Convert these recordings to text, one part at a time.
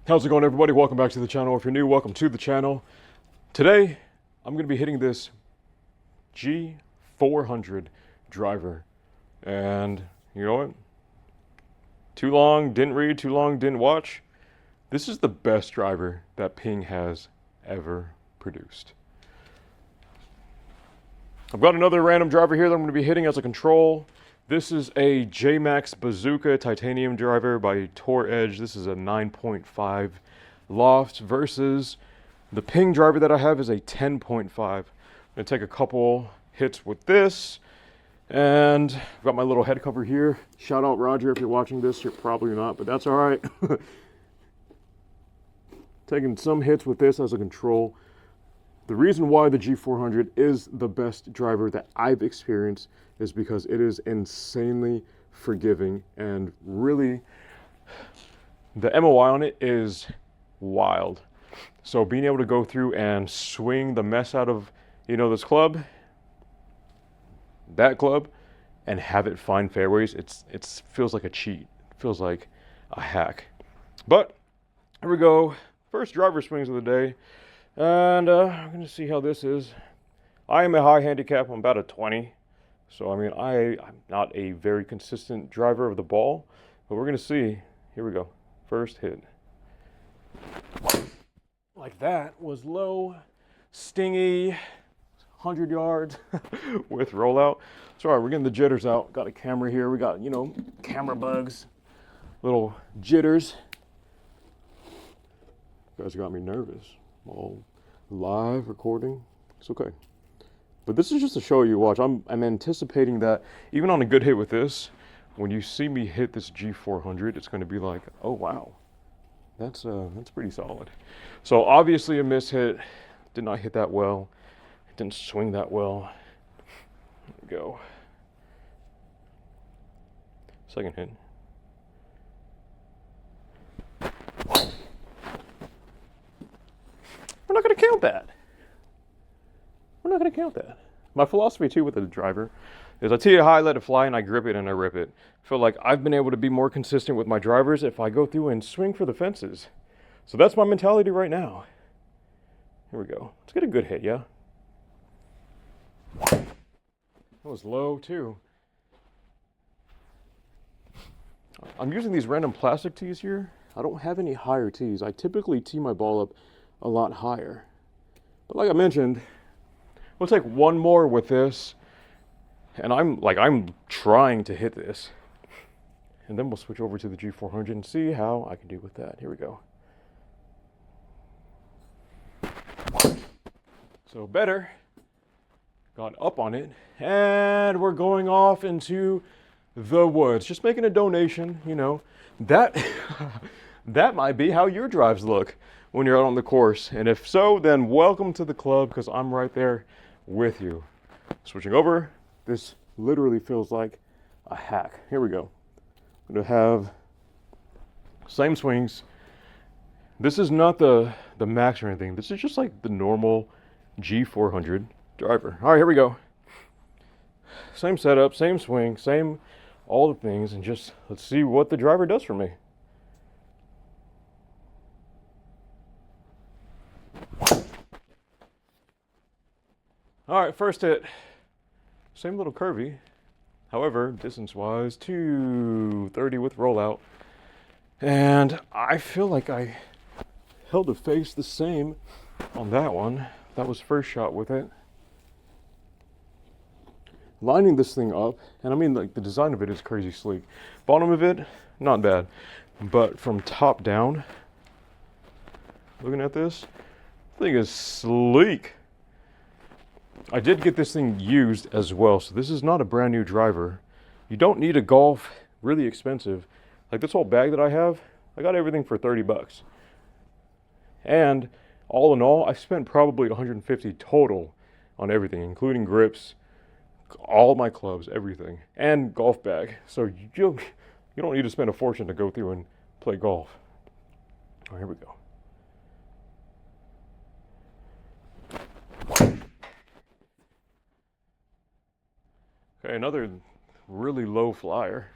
How's it going, everybody? Welcome back to the channel. If you're new, welcome to the channel. Today, I'm going to be hitting this G400 driver. And you know what? Too long, didn't read, too long, didn't watch. This is the best driver that Ping has ever produced. I've got another random driver here that I'm going to be hitting as a control. This is a J-Max Bazooka titanium driver by Tour Edge. This is a 9.5 loft versus the Ping driver that I have is a 10.5. I'm going to take a couple hits with this. And I've got my little head cover here. Shout out Roger if you're watching this. You're probably not, but that's all right. Taking some hits with this as a control. The reason why the G400 is the best driver that I've experienced is because it is insanely forgiving and really the MOI on it is wild. So being able to go through and swing the mess out of, this club, that club, and have it find fairways, it feels like a cheat. It feels like a hack. But here we go. First driver swings of the day. And I'm going to see how this is. I am a high handicap. I'm about a 20. So, I'm not a very consistent driver of the ball. But we're going to see. Here we go. First hit. Like that was low, stingy, 100 yards with rollout. Sorry, we're getting the jitters out. Got a camera here. We got, camera bugs, little jitters. You guys got me nervous. All live recording. It's okay. But this is just to show you, watch. I'm anticipating that even on a good hit with this, when you see me hit this G400, it's going to be like, oh wow, that's pretty solid. So obviously a miss hit. Did not hit that well. It didn't swing that well. There we go. Second hit. We're not going to count that. We're not going to count that. My philosophy too with the driver is I tee it high, let it fly, and I grip it and I rip it. I feel like I've been able to be more consistent with my drivers if I go through and swing for the fences. So that's my mentality right now. Here we go. Let's get a good hit, yeah? That was low too. I'm using these random plastic tees here. I don't have any higher tees. I typically tee my ball up a lot higher. But like I mentioned, we'll take one more with this. And I'm trying to hit this. And then we'll switch over to the G400 and see how I can do with that. Here we go. So better. Got up on it. And we're going off into the woods. Just making a donation, That that might be how your drives look when you're out on the course. And if so, then welcome to the club because I'm right there with you. Switching over, this literally feels like a hack. Here we go. I'm going to have same swings. This is not the max or anything. This is just like the normal G400 driver. All right, here we go. Same setup, same swing, same all the things, and just let's see what the driver does for me. All right, first hit. Same little curvy. However, distance-wise, 230 with rollout. And I feel like I held the face the same on that one. That was first shot with it. Lining this thing up, and the design of it is crazy sleek. Bottom of it, not bad. But from top down, looking at this, thing is sleek. I did get this thing used as well, so this is not a brand new driver. You don't need a golf, really expensive. Like this whole bag that I have, I got everything for 30 bucks. And all in all, I spent probably 150 total on everything, including grips, all my clubs, everything, and golf bag. So you don't need to spend a fortune to go through and play golf. All right, here we go. Okay, another really low flyer.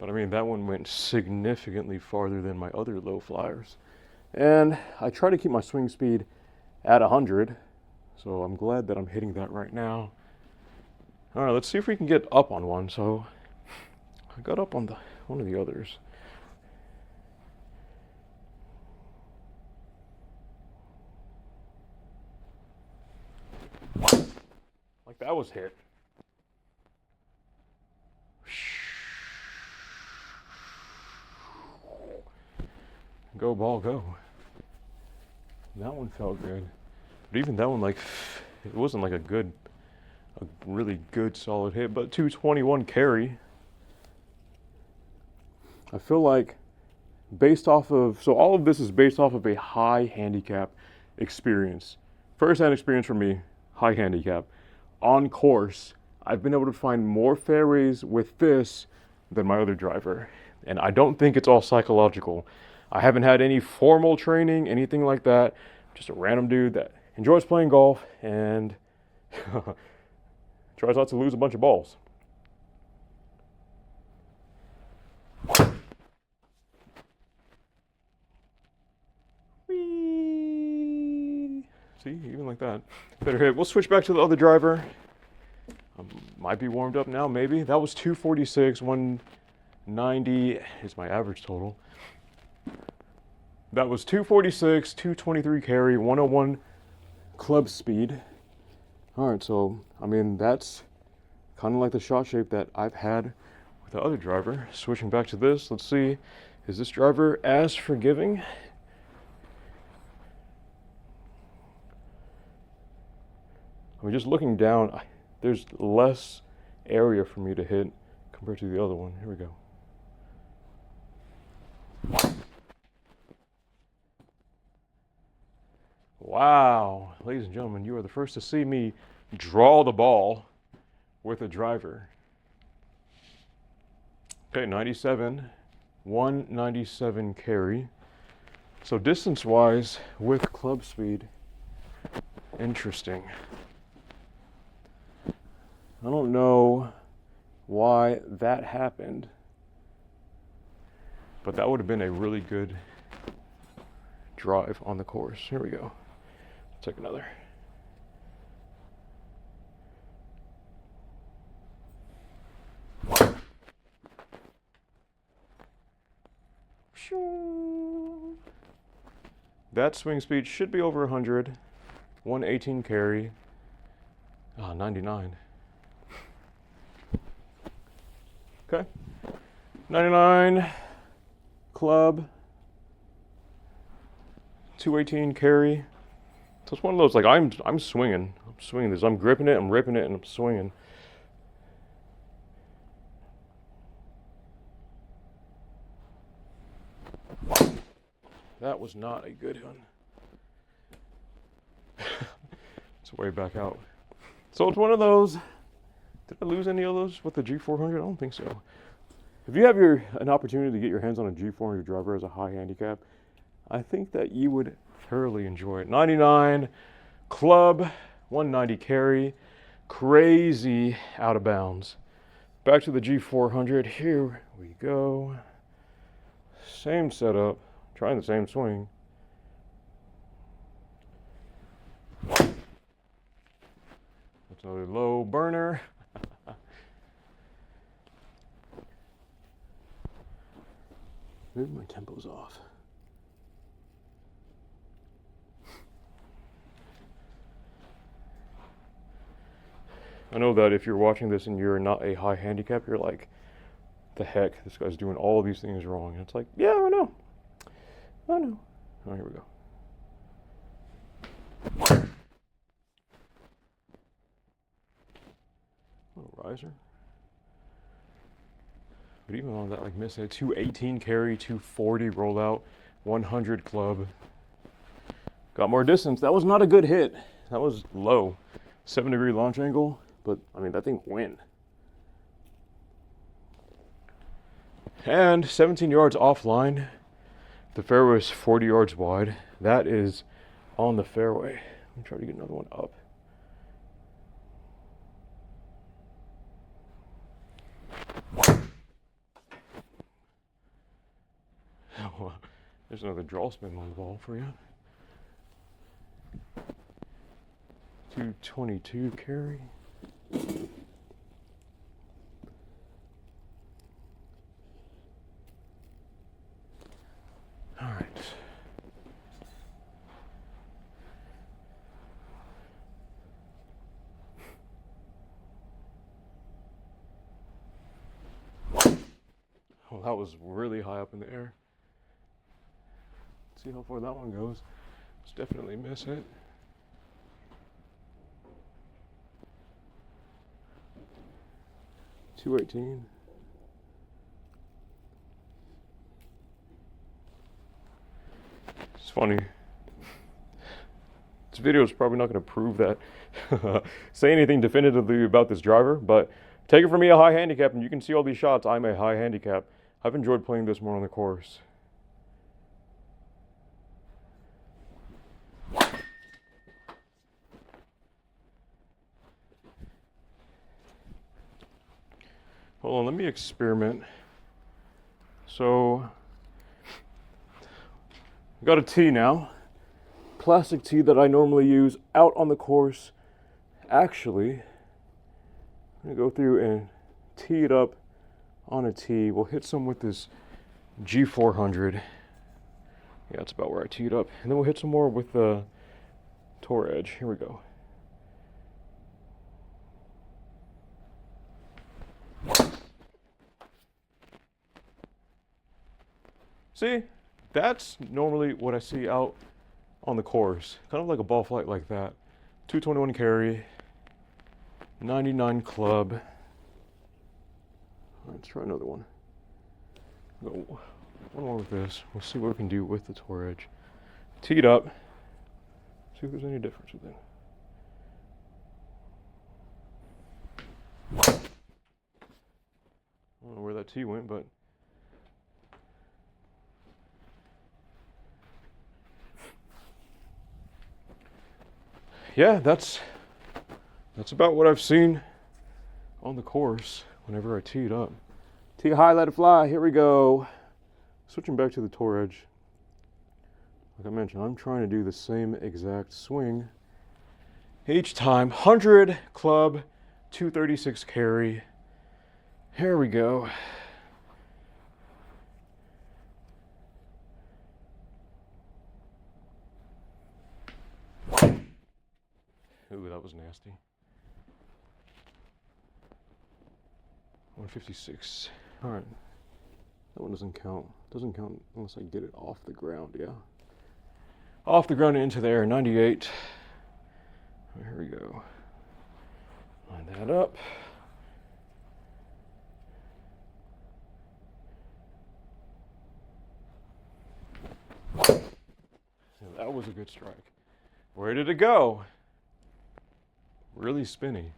But I mean, that one went significantly farther than my other low flyers. And I try to keep my swing speed at 100, so I'm glad that I'm hitting that right now. All right, let's see if we can get up on one. So I got up on one of the others. Like that was hit. Go ball, go. That one felt good. But even that one, like, it wasn't like a really good solid hit, but 221 carry. I feel like based off of, so all of this is based off of a high handicap experience. First-hand experience for me, high handicap. On course, I've been able to find more fairways with this than my other driver. And I don't think it's all psychological. I haven't had any formal training, anything like that. Just a random dude that enjoys playing golf and tries not to lose a bunch of balls. Whee! See, even like that. Better hit. We'll switch back to the other driver. Might be warmed up now, maybe. That was 246, 190 is my average total. That was 246, 223 carry, 101 club speed. All right, so, I mean, that's kind of like the shot shape that I've had with the other driver. Switching back to this, let's see, is this driver as forgiving? I mean, just looking down, there's less area for me to hit compared to the other one. Here we go. Wow, ladies and gentlemen, you are the first to see me draw the ball with a driver. Okay, 97, 197 carry. So distance-wise, with club speed, interesting. I don't know why that happened, but that would have been a really good drive on the course. Here we go. Take another. That swing speed should be over 100. 118 carry. 99. Okay. 99 club. 218 carry. So it's one of those, like, I'm swinging. I'm swinging this. I'm gripping it, I'm ripping it, and I'm swinging. That was not a good one. It's way back out. So it's one of those. Did I lose any of those with the G400? I don't think so. If you have an opportunity to get your hands on a G400 driver as a high handicap, I think that you would thoroughly enjoy it. 99 club, 190 carry, crazy out of bounds. Back to the G400. Here we go. Same setup, trying the same swing. That's another low burner. Maybe my tempo's off. I know that if you're watching this and you're not a high handicap, you're like, the heck, this guy's doing all of these things wrong. And it's like, yeah, I know. I know. Oh, here we go. Little riser. But even on that, like, miss a 218 carry, 240 rollout, 100 club. Got more distance. That was not a good hit. That was low. 7-degree launch angle, but I mean, that thing went. And 17 yards offline. The fairway is 40 yards wide. That is on the fairway. Let me try to get another one up. There's another draw spin on the ball for you. 222 carry. All right. Well, that was really high up in the air. Let's see how far that one goes. Let's definitely miss it. .218. It's funny. This video is probably not going to prove that, say anything definitively about this driver, but take it from me, a high handicap, and you can see all these shots. I'm a high handicap. I've enjoyed playing this more on the course. Hold on, let me experiment. So, I got a tee now. Plastic tee that I normally use out on the course. Actually, I'm gonna go through and tee it up on a tee. We'll hit some with this G400. Yeah, that's about where I teed up. And then we'll hit some more with the Tour Edge. Here we go. See, that's normally what I see out on the course. Kind of like a ball flight like that. 221 carry, 99 club. Let's try another one. Go one more with this. We'll see what we can do with the Tour Edge. Teed up. See if there's any difference with it. I don't know where that tee went, but yeah, that's about what I've seen on the course whenever I teed up. Tee high, let it fly. Here we go. Switching back to the Tour Edge. Like I mentioned, I'm trying to do the same exact swing each time. 100 club, 236 carry. Here we go. Ooh, that was nasty. 156. All right. That one doesn't count. Doesn't count unless I get it off the ground, yeah. Off the ground and into the air, 98. Here we go. Line that up. That was a good strike. Where did it go? Really spinny.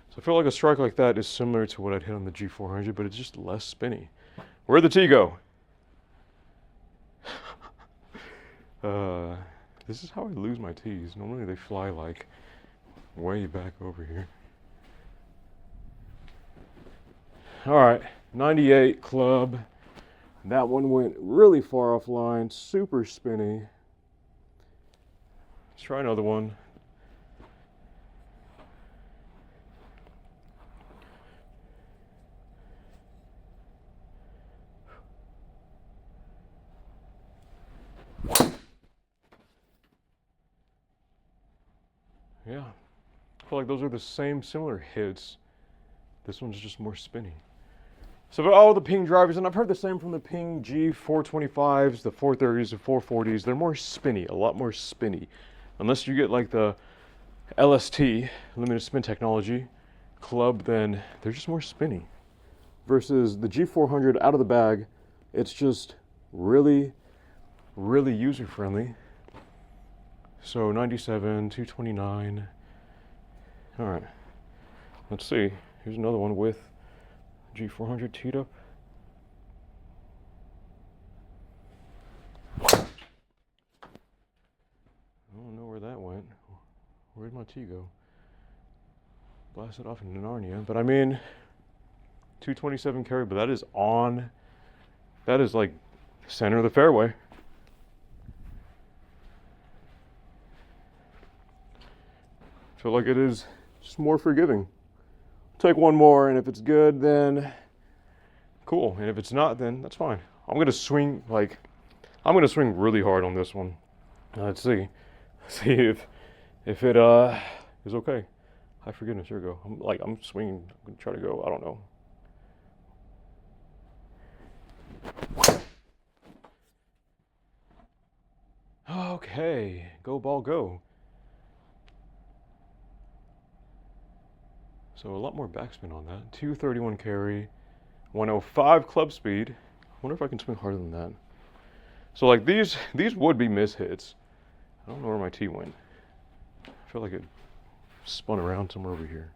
So I feel like a strike like that is similar to what I'd hit on the G400, but it's just less spinny. Where'd the tee go? This is how I lose my tees. Normally they fly like way back over here. All right, 98 club. That one went really far offline, super spinny. Let's try another one. Yeah, I feel like those are the same similar hits. This one's just more spinny. So for all the ping drivers, and I've heard the same from the ping G425s, the 430s, the 440s, they're more spinny, a lot more spinny. Unless you get like the LST, limited spin technology, club, then they're just more spinny. Versus the G400 out of the bag, it's just really, really user-friendly. So 97, 229. All right, let's see. Here's another one with G400 teed up. I don't know where that went. Where'd my tee go? Blasted off into Narnia. But I mean, 227 carry, but that is like center of the fairway. I feel like it is just more forgiving. Take one more, and if it's good, then cool. And if it's not, then that's fine. I'm gonna swing really hard on this one. Let's see if it is okay. High forgiveness. Here we go. I'm swinging. I'm gonna try to go. I don't know. Okay, go ball go. So a lot more backspin on that. 231 carry, 105 club speed. I wonder if I can swing harder than that. So like these would be miss hits. I don't know where my tee went. I feel like it spun around somewhere over here.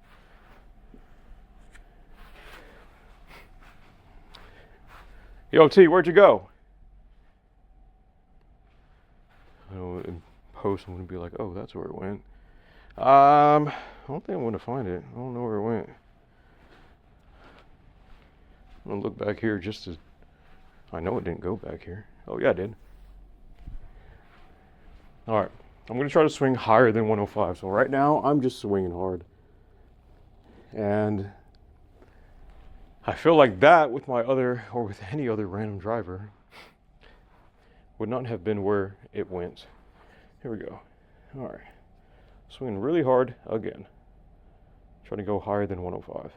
Yo, T, where'd you go? I know in post I'm gonna be like, oh, that's where it went. I don't think I'm gonna find it. I don't know where it went. I'm gonna look back here just to. I know it didn't go back here. Oh yeah, it did. All right, I'm gonna try to swing higher than 105. So right now I'm just swinging hard, and I feel like that with my other or with any other random driver would not have been where it went. Here we go. All right. Swinging really hard again. Trying to go higher than 105.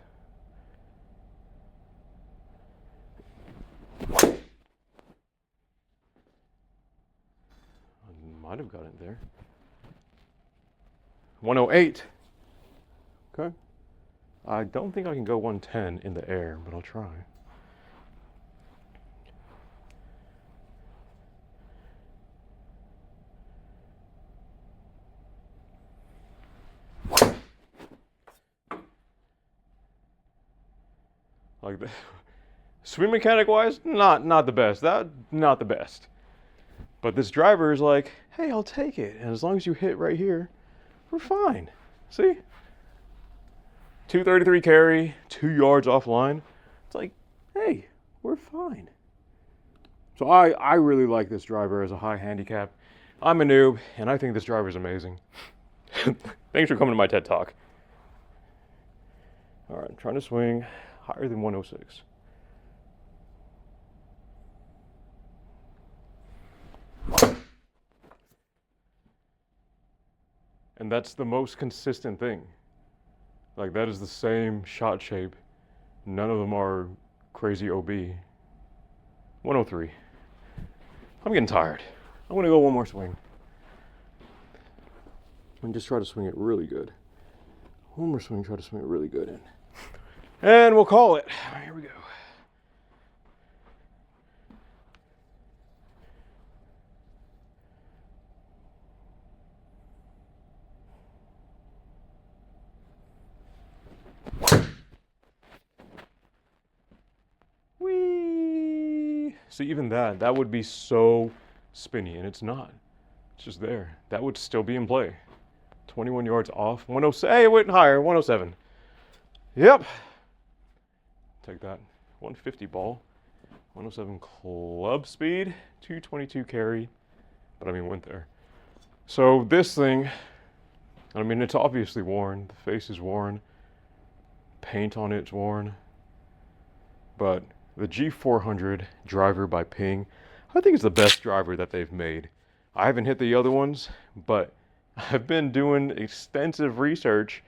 I might have got it there. 108. Okay. I don't think I can go 110 in the air, but I'll try. Like that. Swing mechanic wise, not the best. Not the best. But this driver is like, hey, I'll take it. And as long as you hit right here, we're fine. See? 233 carry, 2 yards offline. It's like, hey, we're fine. So I really like this driver as a high handicap. I'm a noob, and I think this driver is amazing. Thanks for coming to my TED Talk. All right, I'm trying to swing higher than 106. And that's the most consistent thing. Like that is the same shot shape. None of them are crazy OB. 103. I'm getting tired. I'm gonna go one more swing. And just try to swing it really good. One more swing, try to swing it really good in. And we'll call it. Here we go. Whee! See, even that would be so spinny, and it's not. It's just there. That would still be in play. 21 yards off. 107. Hey, it went higher. 107. Yep. Take that. 150 ball. 107 club speed. 222 carry. But I mean, went there. So this thing, I mean, it's obviously worn. The face is worn. Paint on it's worn. But the G400 driver by Ping, I think it's the best driver that they've made. I haven't hit the other ones, but I've been doing extensive research,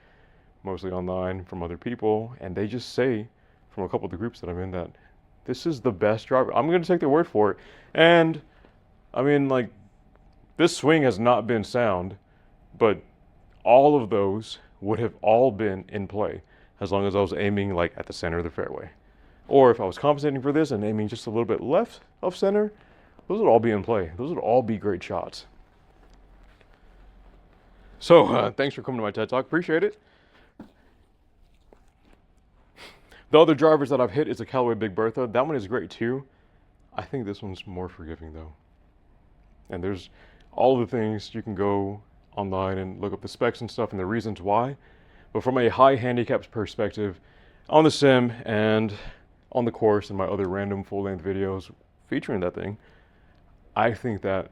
mostly online from other people, and they just say from a couple of the groups that I'm in that this is the best driver. I'm going to take their word for it. And I mean, like, this swing has not been sound, but all of those would have all been in play as long as I was aiming like at the center of the fairway. Or if I was compensating for this and aiming just a little bit left of center, those would all be in play. Those would all be great shots. So thanks for coming to my TED Talk. Appreciate it. The other drivers that I've hit is a Callaway Big Bertha. That one is great too. I think this one's more forgiving though. And there's all the things you can go online and look up the specs and stuff and the reasons why. But from a high handicaps perspective, on the sim and on the course and my other random full-length videos featuring that thing, I think that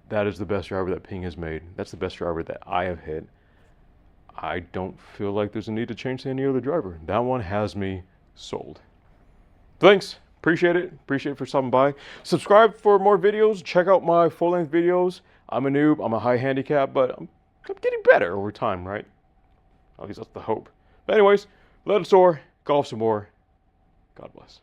that is the best driver that Ping has made. That's the best driver that I have hit. I don't feel like there's a need to change to any other driver. That one has me sold. Thanks. Appreciate it. Appreciate it for stopping by. Subscribe for more videos. Check out my full-length videos. I'm a noob. I'm a high handicap, but I'm getting better over time, right? At least that's the hope. But anyways, let it soar. Golf some more. God bless.